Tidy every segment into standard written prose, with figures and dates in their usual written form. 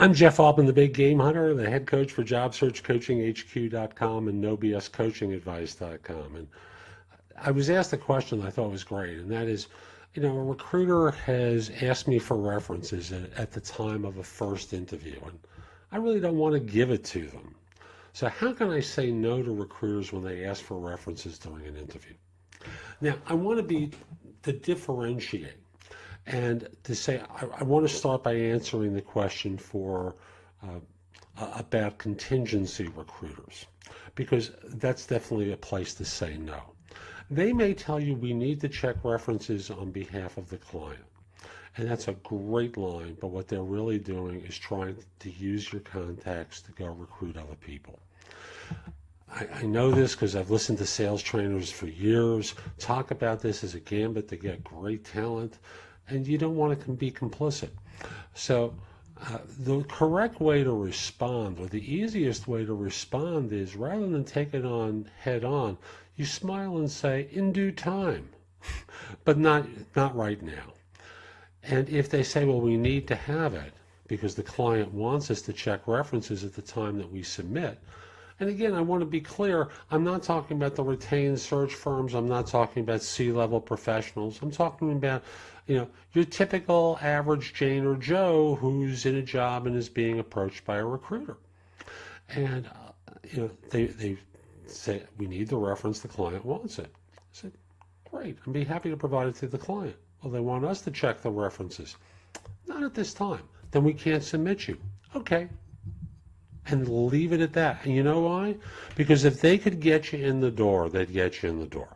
I'm Jeff Altman, the Big Game Hunter, the head coach for JobSearchCoachingHQ.com and NoBSCoachingAdvice.com. And I was asked a question I thought was great, and that is, a recruiter has asked me for references at the time of a first interview, and I really don't want to give it to them. So how can I say no to recruiters when they ask for references during an interview? Now, I want to differentiate. And to say, I want to start by answering the question about contingency recruiters, because that's definitely a place to say no. They may tell you we need to check references on behalf of the client. And that's a great line, but what they're really doing is trying to use your contacts to go recruit other people. I know this because I've listened to sales trainers for years talk about this as a gambit to get great talent. And you don't want to be complicit. So the correct way to respond, or the easiest way to respond, is rather than take it on head on, you smile and say, in due time, but not right now. And if they say, well, we need to have it because the client wants us to check references at the time that we submit. And again, I want to be clear, I'm not talking about the retained search firms. I'm not talking about C-level professionals. I'm talking about, your typical average Jane or Joe who's in a job and is being approached by a recruiter. And, they say, we need the reference, the client wants it. I said, great, I'd be happy to provide it to the client. Well, they want us to check the references. Not at this time. Then we can't submit you. Okay. And leave it at that. And you know why? Because if they could get you in the door, they'd get you in the door.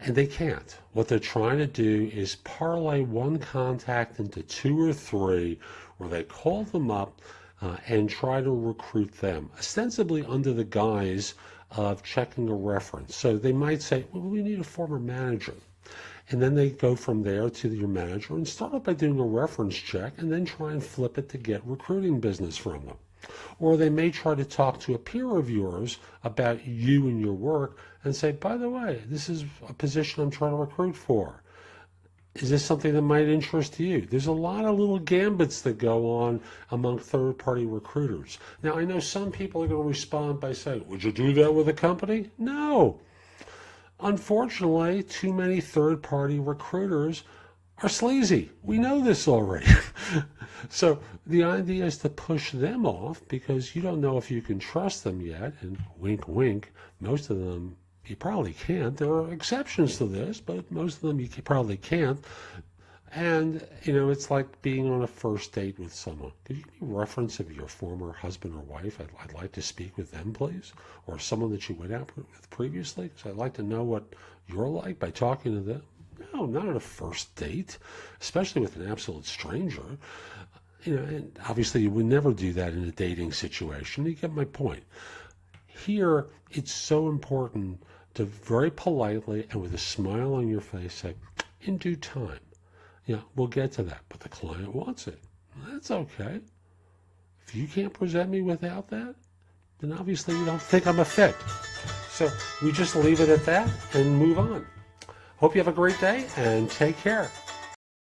And they can't. What they're trying to do is parlay one contact into two or three, where they call them up and try to recruit them, ostensibly under the guise of checking a reference. So they might say, well, we need a former manager. And then they go from there to your manager and start out by doing a reference check and then try and flip it to get recruiting business from them. Or they may try to talk to a peer of yours about you and your work and say, by the way, this is a position I'm trying to recruit for. Is this something that might interest you? There's a lot of little gambits that go on among third-party recruiters. Now, I know some people are going to respond by saying, would you do that with a company? No. Unfortunately, too many third-party recruiters are sleazy. We know this already. So the idea is to push them off because you don't know if you can trust them yet. And wink, wink, most of them you probably can't. There are exceptions to this, but most of them you probably can't. And, it's like being on a first date with someone. Could you give me a reference of your former husband or wife? I'd like to speak with them, please. Or someone that you went out with previously, because I'd like to know what you're like by talking to them. No, not at a first date, especially with an absolute stranger. And obviously you would never do that in a dating situation. You get my point. Here, it's so important to very politely and with a smile on your face say, in due time. We'll get to that, but the client wants it. That's okay. If you can't present me without that, then obviously you don't think I'm a fit. So we just leave it at that and move on. Hope you have a great day and take care.